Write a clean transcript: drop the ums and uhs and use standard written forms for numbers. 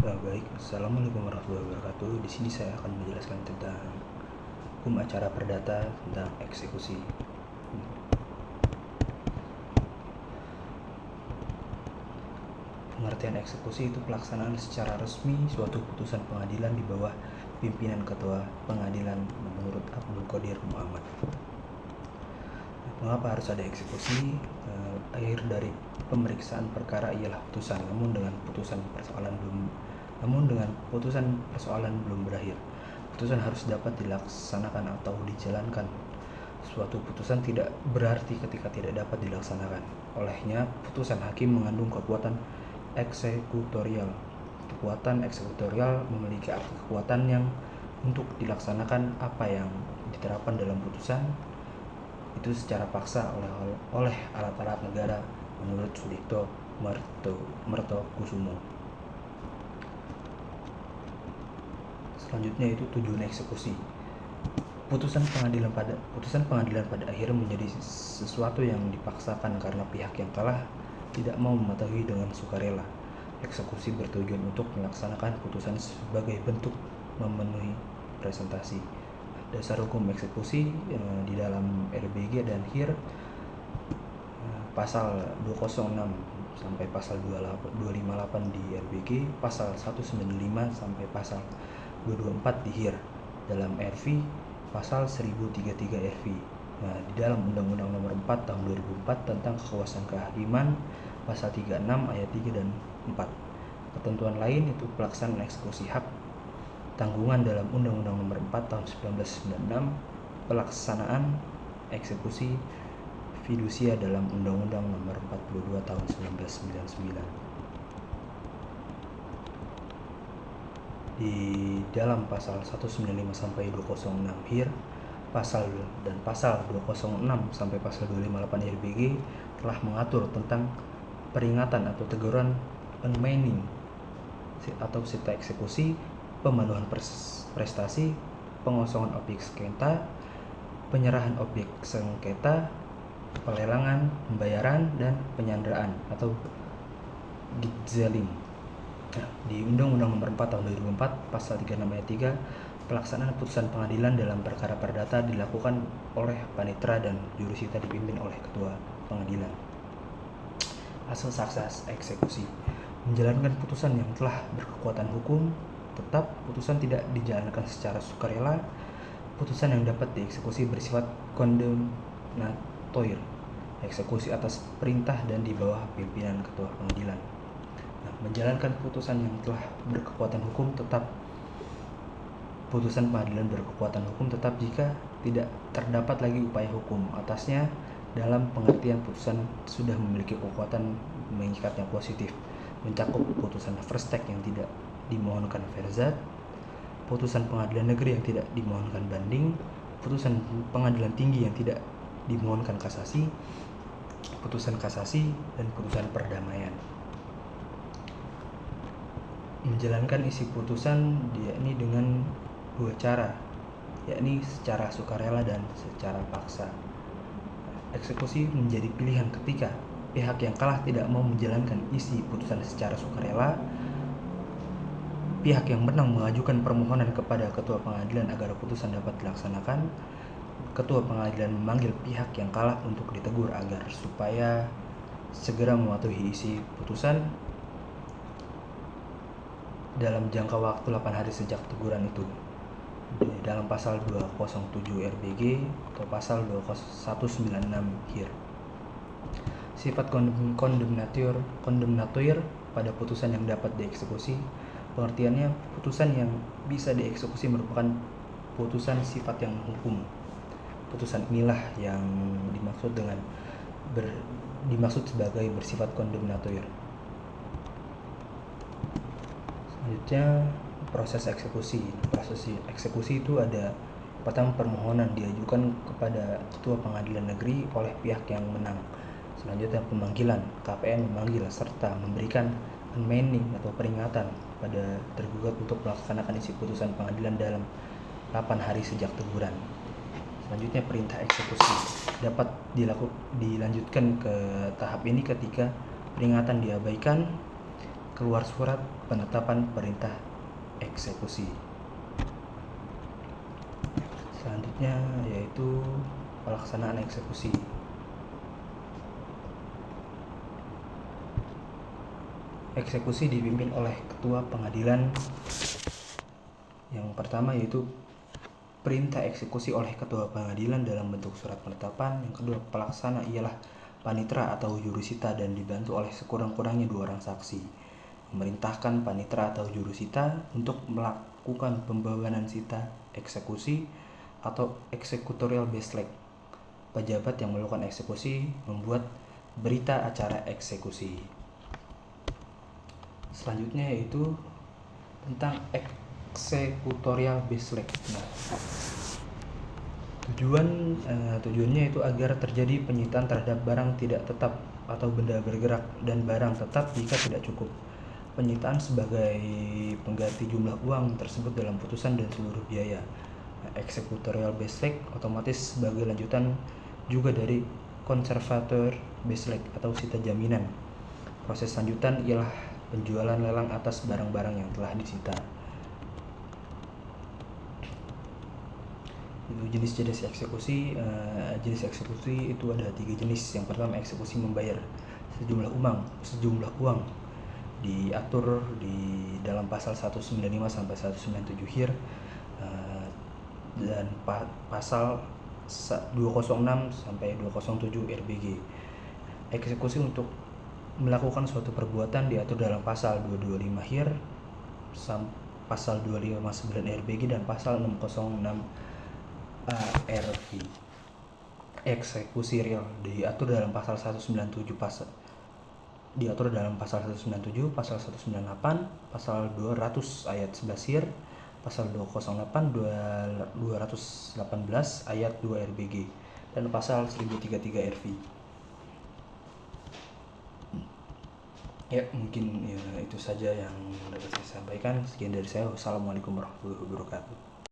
Baik, Assalamualaikum warahmatullahi wabarakatuh. Di sini saya akan menjelaskan tentang hukum acara perdata tentang eksekusi. Pengertian eksekusi itu pelaksanaan secara resmi suatu putusan pengadilan di bawah pimpinan Ketua Pengadilan menurut Abdul Qadir Muhammad. Mengapa harus ada eksekusi? Akhir dari pemeriksaan perkara ialah putusan, namun dengan putusan persoalan belum berakhir. Putusan harus dapat dilaksanakan atau dijalankan. Suatu putusan tidak berarti ketika tidak dapat dilaksanakan. Olehnya, putusan hakim mengandung kekuatan eksekutorial. Kekuatan eksekutorial memiliki arti kekuatan yang untuk dilaksanakan apa yang diterapkan dalam putusan itu secara paksa oleh alat-alat negara menurut Sudikto Mertokusumo. Selanjutnya itu tujuan eksekusi. Putusan pengadilan pada akhirnya menjadi sesuatu yang dipaksakan karena pihak yang kalah tidak mau mematuhi dengan sukarela. Eksekusi bertujuan untuk melaksanakan putusan sebagai bentuk memenuhi presentasi. Dasar hukum eksekusi di dalam RBG dan HIR pasal 206 sampai pasal 258 di RBG, pasal 195 sampai pasal 224 di HIR. Dalam RV pasal 1033 RV. Di dalam Undang-Undang Nomor 4 Tahun 2004 tentang kekuasaan kehakiman pasal 36 ayat 3 dan 4. Ketentuan lain itu pelaksanaan eksekusi hak tanggungan dalam Undang-Undang Nomor 4 Tahun 1996, pelaksanaan eksekusi fidusia dalam Undang-Undang Nomor 42 Tahun 1999. Di dalam pasal 195 sampai 206 HIR, pasal 206 sampai pasal 258 RBG telah mengatur tentang peringatan atau teguran unmaining atau sita eksekusi, pemenuhan prestasi, pengosongan objek sengketa, penyerahan objek sengketa, pelelangan, pembayaran, dan penyanderaan atau gitzaling. Di Undang-Undang Nomor 4 Tahun 2004 Pasal 36 ayat 3, pelaksanaan putusan pengadilan dalam perkara perdata dilakukan oleh panitera dan jurusita dipimpin oleh ketua pengadilan. Asas eksekusi. Menjalankan putusan yang telah berkekuatan hukum tetap, putusan tidak dijalankan secara sukarela, putusan yang dapat dieksekusi bersifat kondemnatoir, eksekusi atas perintah dan di bawah pimpinan ketua pengadilan. Menjalankan putusan yang telah berkekuatan hukum tetap, putusan pengadilan berkekuatan hukum tetap jika tidak terdapat lagi upaya hukum atasnya dalam pengertian putusan sudah memiliki kekuatan mengikat yang positif, mencakup putusan first take yang tidak dimohonkan verzat, putusan pengadilan negeri yang tidak dimohonkan banding, putusan pengadilan tinggi yang tidak dimohonkan kasasi, putusan kasasi, dan putusan perdamaian. Menjalankan isi putusan yakni dengan dua cara, yakni secara sukarela dan secara paksa. Eksekusi menjadi pilihan ketika pihak yang kalah tidak mau menjalankan isi putusan secara sukarela. Pihak yang menang mengajukan permohonan kepada ketua pengadilan agar putusan dapat dilaksanakan. Ketua pengadilan memanggil pihak yang kalah untuk ditegur agar supaya segera mematuhi isi putusan dalam jangka waktu 8 hari sejak teguran itu. Dalam pasal 207 RBG atau pasal 196 HIR. Sifat kondemnatoir pada putusan yang dapat dieksekusi. Pengertiannya, putusan yang bisa dieksekusi merupakan putusan sifat yang hukum. Putusan inilah yang dimaksud sebagai bersifat kondemnatoir. Selanjutnya, proses eksekusi. Proses eksekusi itu ada pertama permohonan diajukan kepada ketua pengadilan negeri oleh pihak yang menang. Selanjutnya pemanggilan, KPN memanggil serta memberikan unmaining atau peringatan pada tergugat untuk melaksanakan isi putusan pengadilan dalam 8 hari sejak teguran. Selanjutnya perintah eksekusi dapat dilanjutkan ke tahap ini ketika peringatan diabaikan, keluar surat penetapan perintah eksekusi. Selanjutnya yaitu pelaksanaan eksekusi. Eksekusi dipimpin oleh ketua pengadilan. Yang pertama yaitu perintah eksekusi oleh ketua pengadilan dalam bentuk surat penetapan. Yang kedua, pelaksana ialah panitera atau jurusita dan dibantu oleh sekurang-kurangnya 2 orang saksi. Memerintahkan panitera atau jurusita untuk melakukan pembawanan sita eksekusi atau executorial baselect. Pejabat yang melakukan eksekusi membuat berita acara eksekusi. Selanjutnya yaitu tentang executorial baselect. Nah, tujuannya itu agar terjadi penyitaan terhadap barang tidak tetap atau benda bergerak dan barang tetap jika tidak cukup. Penyitaan sebagai pengganti jumlah uang tersebut dalam putusan dan seluruh biaya. Executorial baselect otomatis sebagai lanjutan juga dari conservator baselect atau sita jaminan. Proses lanjutan ialah penjualan lelang atas barang-barang yang telah disita. Jenis-jenis eksekusi. Jenis eksekusi itu ada 3 jenis. Yang pertama, eksekusi membayar sejumlah uang diatur di dalam pasal 195 sampai 197 HIR dan pasal 206 sampai 207 RBG. Eksekusi untuk melakukan suatu perbuatan diatur dalam pasal 225 HIR, pasal 259 RBG dan pasal 606 RV. Eksekusi real diatur dalam pasal 197 pasal 198, pasal 200 ayat 11 HIR, pasal 208 218 ayat 2 RBG dan pasal 1033 RV. Ya, mungkin ya itu saja yang dapat saya sampaikan. Sekian dari saya. Wassalamualaikum warahmatullahi wabarakatuh.